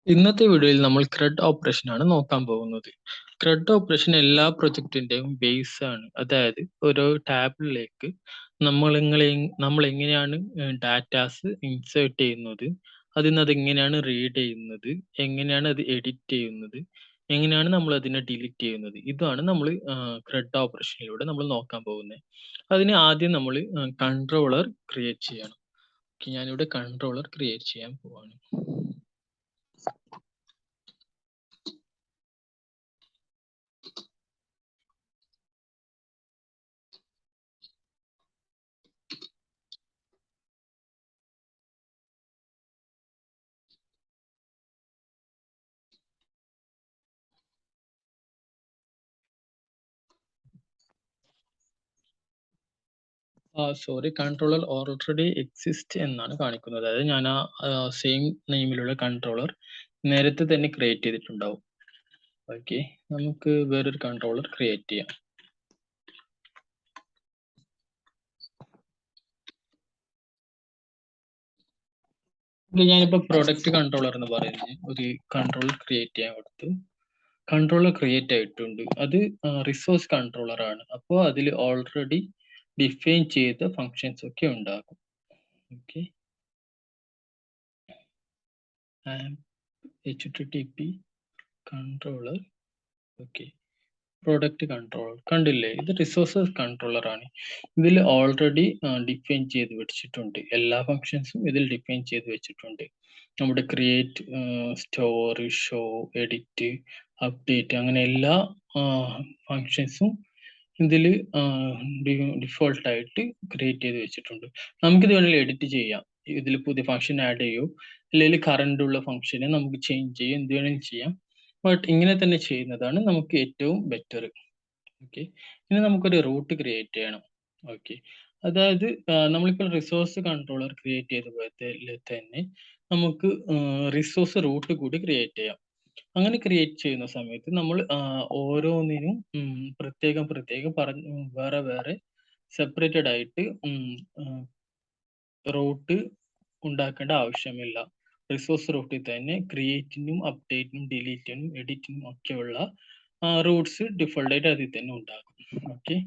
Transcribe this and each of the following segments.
ഇന്നത്തെ വീഡിയോയിൽ നമ്മൾ ക്രെഡ് ഓപ്പറേഷൻ ആണ് നോക്കാൻ പോകുന്നത്. ക്രെഡ് ഓപ്പറേഷൻ എല്ലാ പ്രൊജക്റ്റിന്റെയും ബേസ് ആണ്. അതായത് ഓരോ ടാബിളിലേക്ക് നമ്മൾ എങ്ങനെയാണ് ഡാറ്റാസ് ഇൻസേർട്ട് ചെയ്യുന്നത്, അതിൽ നിന്ന് അത് എങ്ങനെയാണ് റീഡ് ചെയ്യുന്നത്, എങ്ങനെയാണ് അത് എഡിറ്റ് ചെയ്യുന്നത്, എങ്ങനെയാണ് നമ്മൾ അതിനെ ഡിലീറ്റ് ചെയ്യുന്നത്. ഇതാണ് നമ്മൾ ക്രെഡ് ഓപ്പറേഷനിലൂടെ നമ്മൾ നോക്കാൻ പോകുന്നത്. അതിന് ആദ്യം നമ്മൾ കൺട്രോളർ ക്രിയേറ്റ് ചെയ്യണം. ഞാനിവിടെ കൺട്രോളർ ക്രിയേറ്റ് ചെയ്യാൻ പോവാണ്. സോറി, കൺട്രോളർ ഓൾറെഡി എക്സിസ്റ്റ് എന്നാണ് കാണിക്കുന്നത്. അതായത് ഞാൻ സെയിം നെയിമിലുള്ള കൺട്രോളർ നേരത്തെ തന്നെ ക്രിയേറ്റ് ചെയ്തിട്ടുണ്ടാവും. ഓക്കെ, നമുക്ക് വേറൊരു കൺട്രോളർ ക്രിയേറ്റ് ചെയ്യാം. ഞാനിപ്പോൾ പ്രൊഡക്റ്റ് കൺട്രോളർ എന്ന് പറയുന്നത് ഒരു കൺട്രോളർ ക്രിയേറ്റ് ചെയ്യാൻ കൊടുത്തു. കൺട്രോളർ ക്രിയേറ്റ് ആയിട്ടുണ്ട്. അത് റിസോഴ്സ് കൺട്രോളർ ആണ്. അപ്പോൾ അതിൽ ഓൾറെഡി ഡിഫൈൻ ചെയ്ത ഫങ്ഷൻസ് ഒക്കെ ഉണ്ടാകും. Okay, HTTP controller. Okay, product controller കണ്ടില്ലേ, ഇത് റിസോഴ്സസ് കൺട്രോളർ ആണ്. ഇതിൽ ഓൾറെഡി ഡിഫൈൻ ചെയ്ത് വെച്ചിട്ടുണ്ട്. എല്ലാ ഫങ്ഷൻസും ഇതിൽ ഡിഫൈൻ ചെയ്ത് വെച്ചിട്ടുണ്ട്. നമ്മുടെ create, store, show, edit, update, അങ്ങനെ എല്ലാ ഫങ്ഷൻസും ഇതിൽ ഡിഫോൾട്ട് ആയിട്ട് ക്രിയേറ്റ് ചെയ്ത് വെച്ചിട്ടുണ്ട്. നമുക്കിത് വേണമെങ്കിൽ എഡിറ്റ് ചെയ്യാം. ഇതിൽ പുതിയ ഫങ്ഷൻ ആഡ് ചെയ്യോ, അല്ലെങ്കിൽ കറണ്ട് ഉള്ള ഫങ്ഷനെ നമുക്ക് ചേഞ്ച് ചെയ്യും, എന്ത് വേണമെങ്കിലും ചെയ്യാം. ബട്ട് ഇങ്ങനെ തന്നെ ചെയ്യുന്നതാണ് നമുക്ക് ഏറ്റവും ബെറ്റർ. ഓക്കെ, ഇനി നമുക്കൊരു റൂട്ട് ക്രിയേറ്റ് ചെയ്യണം. ഓക്കെ, അതായത് നമ്മളിപ്പോൾ റിസോഴ്സ് കൺട്രോളർ ക്രിയേറ്റ് ചെയ്ത പോലെ തന്നെ നമുക്ക് റിസോഴ്സ് റൂട്ട് കൂടി ക്രിയേറ്റ് ചെയ്യാം. അങ്ങനെ ക്രിയേറ്റ് ചെയ്യുന്ന സമയത്ത് നമ്മൾ ഓരോന്നിനും പ്രത്യേകം പ്രത്യേകം വേറെ വേറെ സെപ്പറേറ്റഡ് ആയിട്ട് റൂട്ട് ഉണ്ടാക്കേണ്ട ആവശ്യമില്ല. റിസോഴ്സ് റൂട്ടിൽ തന്നെ ക്രിയേറ്റിനും അപ്ഡേറ്റിനും ഡിലീറ്റിനും എഡിറ്റിനും ഒക്കെയുള്ള റൂട്ട്സ് ഡിഫോൾട്ട് ആയിട്ട് അതിൽ തന്നെ ഉണ്ടാകും. ഓക്കെ,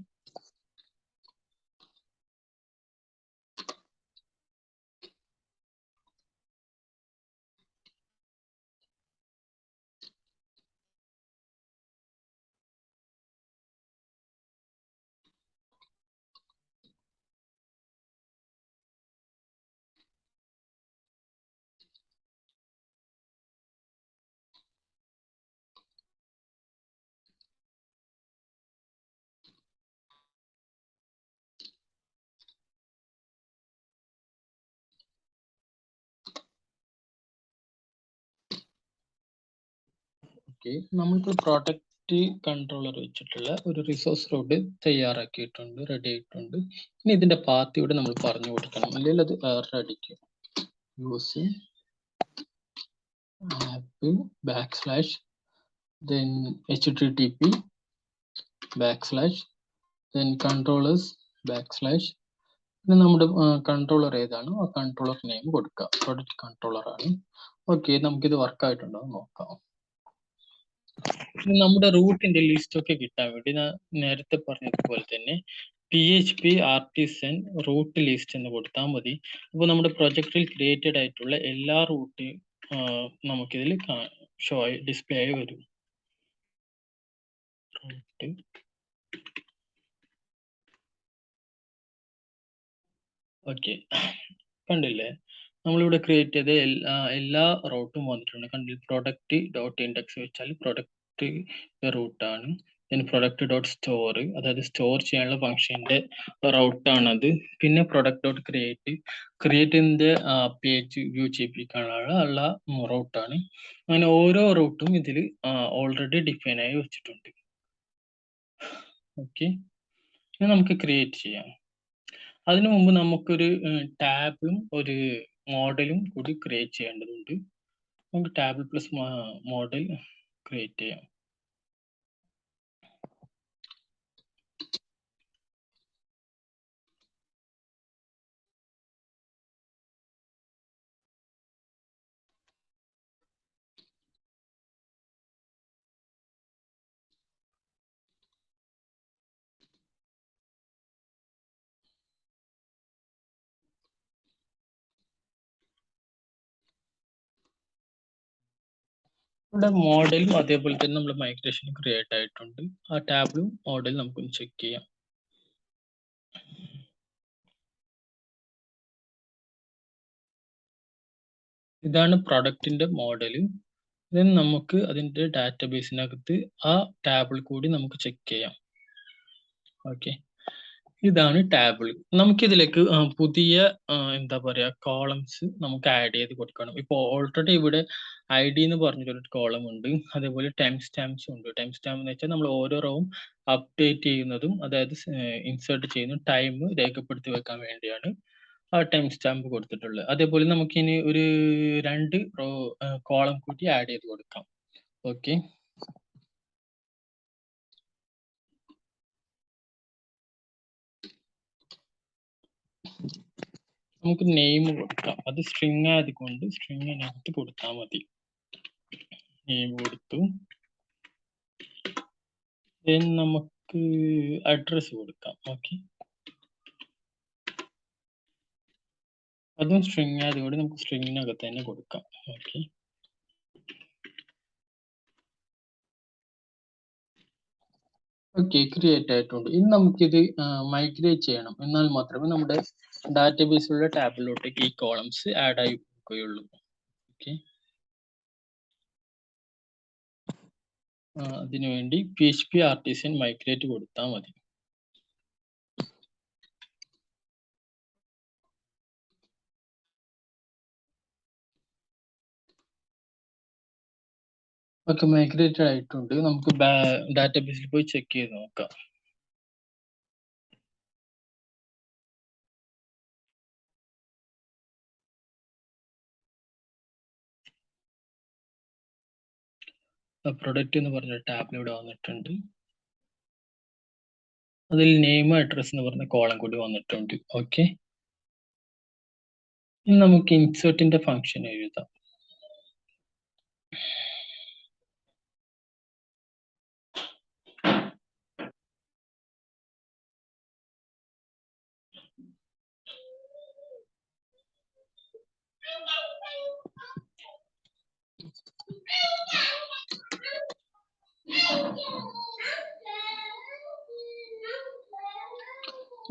നമ്മളിപ്പോൾ പ്രൊഡക്റ്റ് കൺട്രോളർ വെച്ചിട്ടുള്ള ഒരു റിസോഴ്സ് റൂട്ട് തയ്യാറാക്കിയിട്ടുണ്ട്, റെഡി ആയിട്ടുണ്ട്. ഇനി ഇതിന്റെ പാത്ത് ഇവിടെ നമ്മൾ പറഞ്ഞു കൊടുക്കണം, അല്ലെങ്കിൽ അത് എറർ അടിക്കും. Using app backslash then http backslash then controllers backslash. ഇത് നമ്മുടെ കൺട്രോളർ ഏതാണോ ആ കൺട്രോളർ നെയിം കൊടുക്കുക. പ്രൊഡക്റ്റ് കൺട്രോളർ ആണ്. ഓക്കെ, നമുക്കിത് വർക്ക് ആയിട്ടുണ്ടോ എന്ന് നോക്കാം. നമ്മുടെ റൂട്ടിന്റെ ലിസ്റ്റ് ഒക്കെ കിട്ടാൻ വേണ്ടി ഞാൻ നേരത്തെ പറഞ്ഞതുപോലെ തന്നെ PHP ആർട്ടിസൻ റൂട്ട് ലിസ്റ്റ് എന്ന് കൊടുത്താൽ മതി. അപ്പോൾ നമ്മുടെ പ്രൊജക്റ്റിൽ ക്രിയേറ്റഡ് ആയിട്ടുള്ള എല്ലാ റൂട്ട് നമുക്കിതിൽ ഷോ ആയി ഡിസ്പ്ലേ ആയി വരും. റൂട്ട് ഓക്കെ, കണ്ടില്ലേ, നമ്മളിവിടെ ക്രിയേറ്റ് ചെയ്ത എല്ലാ റൂട്ടും വന്നിട്ടുണ്ട്. കണ്ടില്ല, പ്രൊഡക്റ്റ് ഡോട്ട് ഇൻഡെക്സ് വെച്ചാൽ പ്രൊഡക്റ്റ് റൂട്ടാണ്. പ്രൊഡക്റ്റ് ഡോട്ട് സ്റ്റോർ, അതായത് സ്റ്റോർ ചെയ്യാനുള്ള ഫംഗ്ഷന്റെ റൂട്ടാണത്. പിന്നെ പ്രൊഡക്റ്റ് ഡോട്ട് ക്രിയേറ്റിന്റെ പേജ് വ്യൂ ചെയ്യിപ്പിക്കാനുള്ള റൂട്ടാണ്. അങ്ങനെ ഓരോ റൂട്ടും ഇതിൽ ഓൾറെഡി ഡിഫൈൻ ആയി വെച്ചിട്ടുണ്ട്. ഓക്കെ, നമുക്ക് ക്രിയേറ്റ് ചെയ്യാം. അതിനു മുമ്പ് നമുക്കൊരു ടാബും ഒരു മോഡലും കൂടി ക്രിയേറ്റ് ചെയ്യേണ്ടതുണ്ട്. നമുക്ക് ടാബിൾ പ്ലസ് മോഡൽ ക്രിയേറ്റ് ചെയ്യാം. ഇവിടെ മോഡലും അതേപോലെ തന്നെ നമ്മൾ മൈഗ്രേഷൻ ക്രിയേറ്റ് ആയിട്ടുണ്ട്. ആ ടാബിലും മോഡൽ നമുക്കൊന്ന് ചെക്ക് ചെയ്യാം. ഇതാണ് പ്രൊഡക്റ്റിന്റെ മോഡൽ. ദെൻ നമുക്ക് അതിന്റെ ഡാറ്റാബേസിനകത്ത് ആ ടാബിൾ കൂടി നമുക്ക് ചെക്ക് ചെയ്യാം. ഓക്കെ, ഇതാണ് ടാബിൾ. നമുക്കിതിലേക്ക് പുതിയ എന്താ പറയാ കോളംസ് നമുക്ക് ആഡ് ചെയ്ത് കൊടുക്കണം. ഇപ്പോൾ ഓൾറെഡി ഇവിടെ ഐ ഡി എന്ന് പറഞ്ഞൊരു കോളം ഉണ്ട്. അതേപോലെ ടൈം സ്റ്റാമ്പ്സ് ഉണ്ട്. ടൈം സ്റ്റാമ്പ് എന്ന് വെച്ചാൽ നമ്മൾ ഓരോ റോവും അപ്ഡേറ്റ് ചെയ്യുന്നതും അതായത് ഇൻസേർട്ട് ചെയ്യുന്നതും ടൈം രേഖപ്പെടുത്തി വെക്കാൻ വേണ്ടിയാണ് ആ ടൈം സ്റ്റാമ്പ് കൊടുത്തിട്ടുള്ളത്. അതേപോലെ നമുക്കിനി ഒരു 2 റോ കോളം കൂടി ആഡ് ചെയ്ത് കൊടുക്കാം. ഓക്കെ, നമുക്ക് നെയിം കൊടുക്കാം. അത് സ്ട്രിങ് ആയതുകൊണ്ട് സ്ട്രിങ്ങിനകത്ത് കൊടുത്താൽ മതി. നെയിം കൊടുത്തു. ദെൻ നമുക്ക് അഡ്രസ് കൊടുക്കാം. ഓക്കെ, അതും സ്ട്രിങ് ആയതുകൊണ്ട് നമുക്ക് സ്ട്രിങ്ങിനകത്ത് തന്നെ കൊടുക്കാം. ഓക്കെ, ഓക്കെ, ക്രിയേറ്റ് ആയിട്ടുണ്ട്. ഇനി നമുക്കിത് മൈഗ്രേറ്റ് ചെയ്യണം. എന്നാൽ മാത്രമേ നമ്മുടെ ഡാറ്റാബേസിലുള്ള ടാബിലോട്ടേക്ക് ഈ കോളംസ് ആഡ് ആയി പോവുകയുള്ളൂ. ഓക്കെ, അതിനുവേണ്ടി PHP ആർട്ടിസൻ മൈഗ്രേറ്റ് കൊടുത്താൽ മതി. ഓക്കെ, മൈഗ്രേറ്റഡ് ആയിട്ടുണ്ട്. നമുക്ക് ഡാറ്റാബേസിൽ പോയി ചെക്ക് ചെയ്ത് നോക്കാം. പ്രൊഡക്റ്റ് എന്ന് പറഞ്ഞ ടാബിൽ ഇവിടെ വന്നിട്ടുണ്ട്. അതിൽ നെയിം അഡ്രസ് എന്ന് പറഞ്ഞ കോളം കൂടി വന്നിട്ടുണ്ട്. ഓക്കെ, ഇനി നമുക്ക് ഇൻസേർട്ടിന്റെ ഫംഗ്ഷൻ എഴുതാം.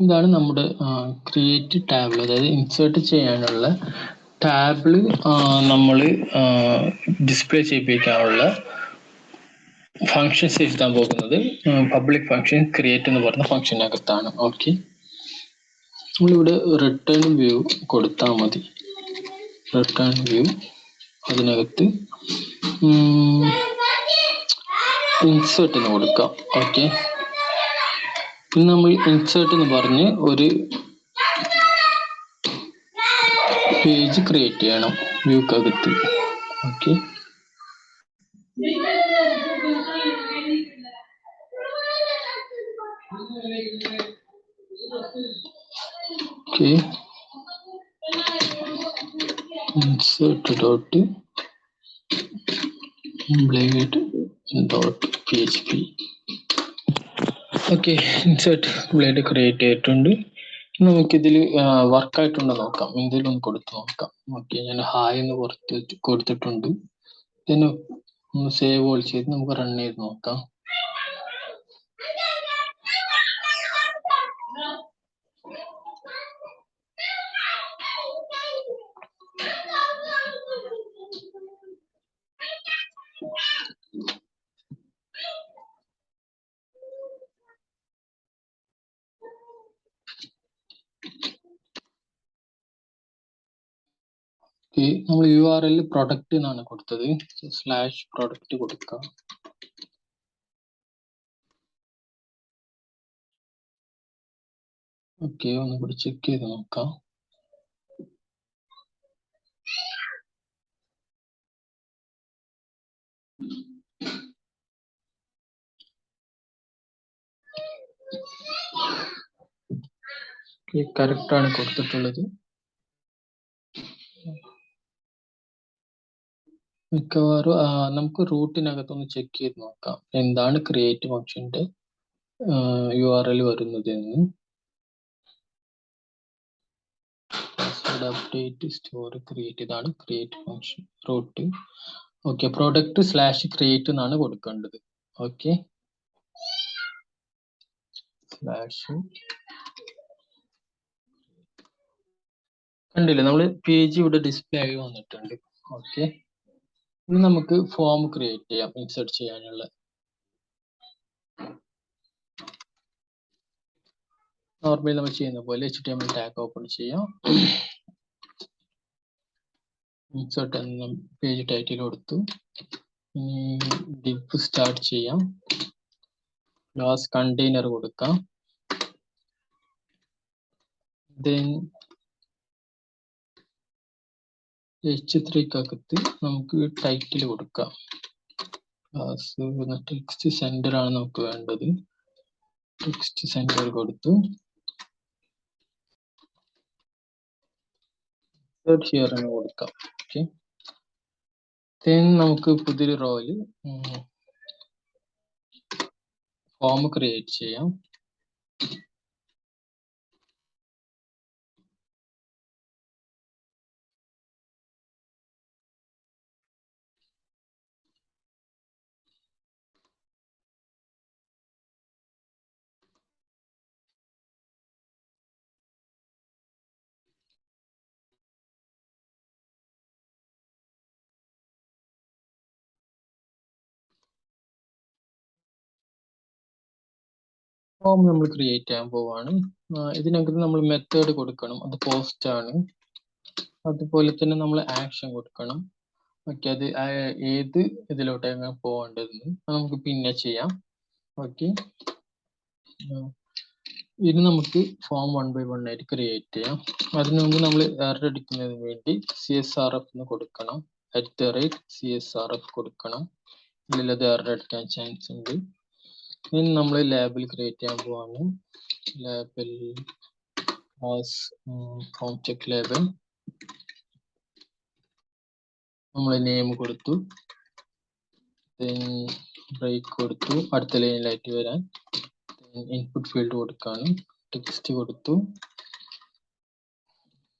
ഇതാണ് നമ്മുടെ ക്രിയേറ്റ് ടാബിൾ, അതായത് ഇൻസേർട്ട് ചെയ്യാനുള്ള ടാബിൾ നമ്മൾ ഡിസ്പ്ലേ ചെയ്യിപ്പിക്കാനുള്ള ഫങ്ഷൻസ് എഴുതാൻ പോകുന്നത് പബ്ലിക് ഫങ്ഷൻ ക്രിയേറ്റ് എന്ന് പറഞ്ഞ ഫംഗ്ഷനകത്താണ്. ഓക്കെ, നമ്മളിവിടെ റിട്ടേൺ വ്യൂ കൊടുത്താൽ മതി. റിട്ടേൺ വ്യൂ, അതിനകത്ത് ഇൻസേർട്ട് എന്ന് കൊടുക്കാം. ഓക്കെ, പിന്നെ നമ്മൾ ഇൻസേർട്ട് എന്ന് പറഞ്ഞ് ഒരു പേജ് ക്രിയേറ്റ് ചെയ്യണം വ്യൂക്കകത്ത്. Okay, okay, insert dot blade dot PHP. Okay, insert blade create ചെയ്തിട്ടുണ്ട്. നമുക്കിതിൽ വർക്കായിട്ടുണ്ടോ നോക്കാം. എന്തെങ്കിലും ഒന്ന് കൊടുത്ത് നോക്കാം. ഓക്കെ, ഞാൻ ഹായ് എന്ന് കൊടുത്തിട്ടുണ്ട്. ഇതിന് ഒന്ന് സേവ് ഓൾ ചെയ്ത് നമുക്ക് റൺ ചെയ്ത് നോക്കാം. നമ്മൾ URL പ്രൊഡക്റ്റ് എന്നാണ് കൊടുത്തത്. /product കൊടുക്കാം. ഓക്കെ, ഒന്നുകൂടി ചെക്ക് ചെയ്ത് നോക്കാം. കറക്റ്റ് ആണ് കൊടുത്തിട്ടുള്ളത്. മിക്കവാറും നമുക്ക് റൂട്ടിനകത്തൊന്ന് ചെക്ക് ചെയ്ത് നോക്കാം എന്താണ് ക്രിയേറ്റ് ഫംഗ്ഷന്റെ URL വരുന്നത് എന്ന്. പാസ്വേഡ് അപ്ഡേറ്റ് സ്റ്റോർ ക്രിയേറ്റ്, ഇതാണ് create function route. Okay, product slash create എന്നാണ് കൊടുക്കേണ്ടത്. ഓക്കെ, സ്ലാഷ് കണ്ടില്ലേ, നമ്മൾ പേജ് ഇവിടെ ഡിസ്പ്ലേ ആയി വന്നിട്ടുണ്ട്. ഓക്കെ, ഇനി നമുക്ക് ഫോം ക്രിയേറ്റ് ചെയ്യാം ഇൻസേർട്ട് ചെയ്യാനുള്ള. നോർമലി നമ്മൾ ചെയ്യുന്ന പോലെ HTML ടാഗ് ഓപ്പൺ ചെയ്യാം. ഇൻസേർട്ട് എന്ന പേജ് ടൈറ്റിൽ കൊടുത്തു. div സ്റ്റാർട്ട് ചെയ്യാം. ക്ലാസ് കണ്ടെയ്നർ കൊടുക്കാം. then h3-കകത്ത് നമുക്ക് ടൈറ്റിൽ കൊടുക്കാം. ക്ലാസ് ടെക്സ്റ്റ് സെന്റർ ആണ് നമുക്ക് വേണ്ടത്. ടെക്സ്റ്റ് സെന്റർ കൊടുത്തു. ഹിയർ എന്ന് കൊടുക്കാം. ഓക്കെ, then നമുക്ക് പുതിയൊരു റോയില് ഫോം ക്രിയേറ്റ് ചെയ്യാം. ഫോം നമ്മൾ ക്രിയേറ്റ് ചെയ്യാൻ പോവാണ്. ഇതിനകത്ത് നമ്മൾ മെത്തേഡ് കൊടുക്കണം, അത് പോസ്റ്റ് ആണ്. അതുപോലെ തന്നെ നമ്മൾ ആക്ഷൻ കൊടുക്കണം. ഓക്കെ, അത് ഏത് ഇതിലോട്ടാണ് പോകേണ്ടതെന്ന് നമുക്ക് പിന്നെ ചെയ്യാം. ഓക്കെ, ഇനി നമുക്ക് ഫോം 1 by 1 ആയിട്ട് ക്രിയേറ്റ് ചെയ്യാം. അതിനു മുമ്പ് നമ്മൾ എറർ അടിക്കുന്നതിന് വേണ്ടി CSRF എന്ന് കൊടുക്കണം. @CSRF കൊടുക്കണം, ഇല്ലെങ്കിൽ അത് എറർ അടിക്കാൻ ചാൻസ് ഉണ്ട്. ഇനി നമ്മൾ ലേബൽ ക്രിയേറ്റ് ചെയ്യാൻ പോവാണ്. Label class form check label, നമ്മൾ നെയിം കൊടുത്തു, ബ്രേക്ക് കൊടുത്തു, അടുത്ത ലൈനിലായിട്ട് വരാൻ. ഇൻപുട്ട് ഫീൽഡ് കൊടുക്കാണ്, ടെക്സ്റ്റ് കൊടുത്തു,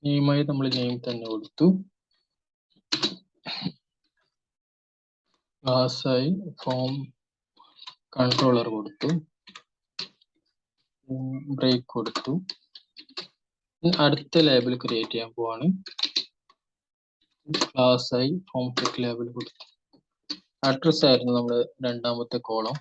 നെയിമായി നമ്മൾ നെയിം തന്നെ കൊടുത്തു. ക്ലാസ്സായി ഫോം കൺട്രോളർ കൊടുത്തു, ബ്രേക്ക് കൊടുത്തു. അടുത്ത ലേബൽ ക്രിയേറ്റ് ചെയ്യാൻ പോവാണ്. ക്ലാസ്സായി ഫോം ചെക്ക് ലേബൽ കൊടുത്തു. അഡ്രസ് ആയിരുന്നു നമ്മുടെ രണ്ടാമത്തെ കോളം.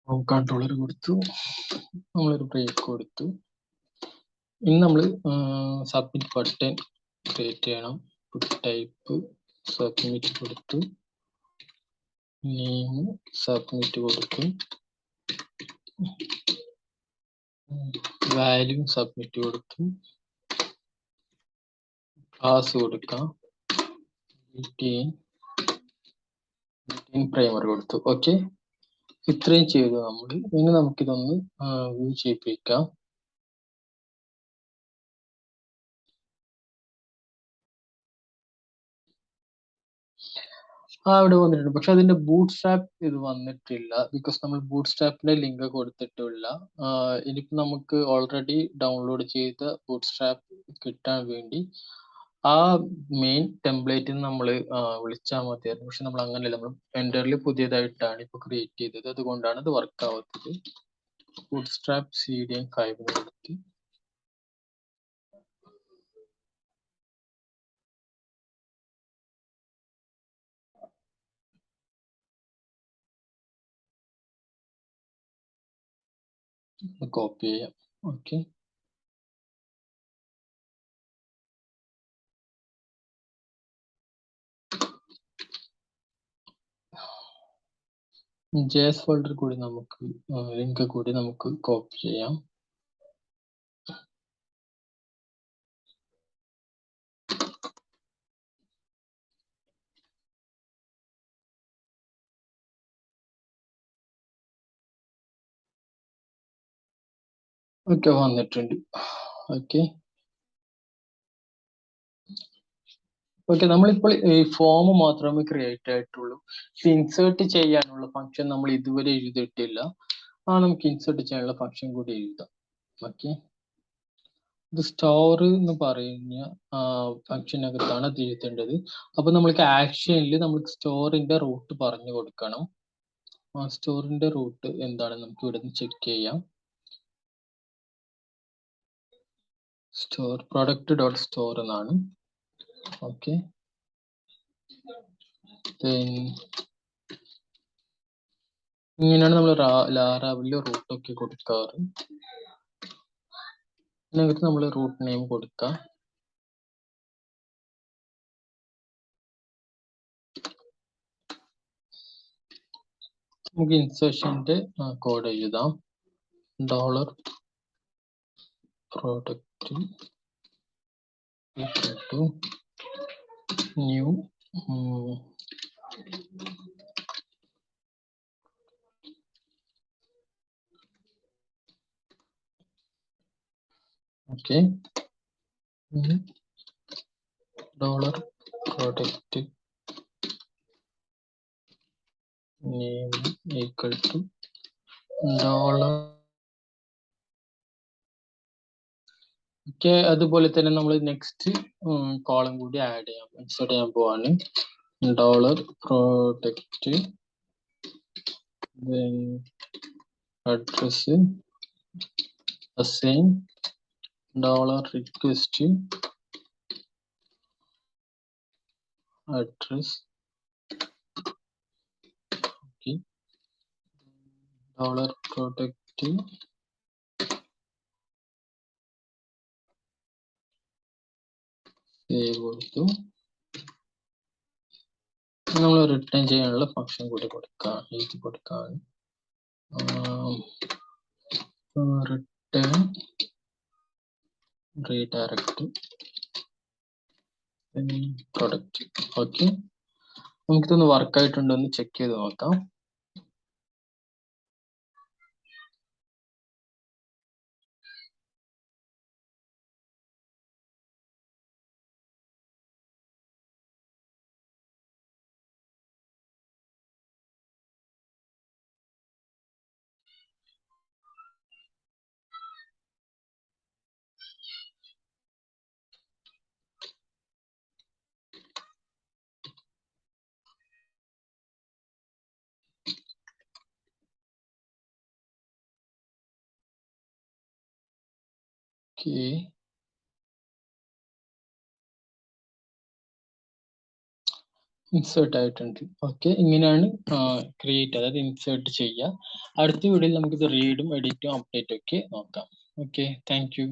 ഫോം കൺട്രോളർ കൊടുത്തു, നമ്മളൊരു ബ്രേക്ക് കൊടുത്തു. ഇനി നമ്മൾ സബ്മിറ്റ് ബട്ടൺ ക്രിയേറ്റ് ചെയ്യണം. ടൈപ്പ് സബ്മിറ്റ് കൊടുത്തു, നെയിം സബ്മിറ്റ് കൊടുത്തു, വാല്യൂ സബ്മിറ്റ് കൊടുത്തു, ക്ലാസ് കൊടുക്കാം, പ്രൈമർ കൊടുത്തു. ഓക്കെ, ഇത്രയും ചെയ്തു നമ്മൾ. ഇനി നമുക്കിതൊന്ന് വ്യൂ ചെയ്യിപ്പിക്കാം. ഇവിടെ വന്നിട്ടുണ്ട്, പക്ഷെ അതിന്റെ ബൂട്ട് സ്ട്രാപ്പ് ഇത് വന്നിട്ടില്ല. ബിക്കോസ് നമ്മൾ ബൂട്ട് സ്ട്രാപ്പിന്റെ ലിങ്ക് കൊടുത്തിട്ടില്ല. ഇനിയിപ്പോ നമുക്ക് ഓൾറെഡി ഡൗൺലോഡ് ചെയ്ത ബൂട്ട് സ്ട്രാപ്പ് കിട്ടാൻ വേണ്ടി ആ മെയിൻ ടെംപ്ലേറ്റിൽ നമ്മൾ വിളിച്ചാൽ മതിയായിരുന്നു. പക്ഷെ നമ്മൾ അങ്ങനെയല്ല, നമ്മൾ എൻറ്റർലി പുതിയതായിട്ടാണ് ഇപ്പൊ ക്രിയേറ്റ് ചെയ്തത്, അതുകൊണ്ടാണ് ഇത് വർക്ക് ആവാത്തത്. ബൂട്ട് സ്ട്രാപ്പ് CDN 5 കൊടുത്ത് കോപ്പി ചെയ്യാം. ഓക്കെ, JS ഫോൾഡർ കൂടി നമുക്ക് ലിങ്ക് കൂടി നമുക്ക് കോപ്പി ചെയ്യാം. ഓക്കെ, വന്നിട്ടുണ്ട്. ഓക്കെ, ഓക്കെ, നമ്മളിപ്പോൾ ഈ ഫോം മാത്രമേ ക്രിയേറ്റ് ആയിട്ടുള്ളൂ. ഇൻസേർട്ട് ചെയ്യാനുള്ള ഫംഗ്ഷൻ നമ്മൾ ഇതുവരെ എഴുതിയിട്ടില്ല. നമുക്ക് ഇൻസേർട്ട് ചെയ്യാനുള്ള ഫംഗ്ഷൻ കൂടി എഴുതാം. ഓക്കെ, ഇത് സ്റ്റോർ എന്ന് പറയുന്ന ഫംഗ്ഷനകത്താണ് അത് എഴുതേണ്ടത്. അപ്പൊ നമ്മൾക്ക് ആക്ഷനിൽ നമുക്ക് സ്റ്റോറിന്റെ റൂട്ട് പറഞ്ഞു കൊടുക്കണം. ആ സ്റ്റോറിന്റെ റൂട്ട് എന്താണെന്ന് നമുക്ക് ഇവിടെ നിന്ന് ചെക്ക് ചെയ്യാം. സ്റ്റോർ പ്രൊഡക്റ്റ് ഡോട്ട് സ്റ്റോർ എന്നാണ്. ഓക്കെ, ഇങ്ങനെയാണ് നമ്മൾ ലാറാവിൽ റൂട്ട് ഒക്കെ കൊടുക്കാറ്. ഇതിനകത്ത് നമ്മൾ റൂട്ട് നെയിം കൊടുക്കാം. നമുക്ക് ഇൻസേർഷന്റെ കോഡ് എഴുതാം. Dollar product to new okay, dollar product name equal to dollar. Okay, അതുപോലെ തന്നെ നമ്മൾ നെക്സ്റ്റ് കോളം കൂടി ആഡ് ചെയ്യാം. ഇൻസേർട്ട് ചെയ്യാൻ പോവാണ്. Dollar product address assign dollar request address. Okay, dollar product save കൊടുത്തു. നമ്മൾ റിട്ടേൺ ചെയ്യാനുള്ള ഫംഗ്ഷൻ കൂടി കൊടുക്കാം, എഴുതി കൊടുക്കാം. Return redirect product. ഓക്കെ, നമുക്കിതൊന്ന് വർക്ക് ആയിട്ടുണ്ടോ എന്ന് ചെക്ക് ചെയ്ത് നോക്കാം. ഓക്കെ, ഇൻസേർട്ട് ആയിട്ടുണ്ട്. ഓക്കെ, ഇങ്ങനെയാണ് ക്രിയേറ്റ്, അതായത് ഇൻസേർട്ട് ചെയ്യുക. അടുത്ത വീഡിയോയിൽ നമുക്ക് ഇത് റീഡും എഡിറ്റും അപ്ഡേറ്റ് ഒക്കെ നോക്കാം. Okay, thank you.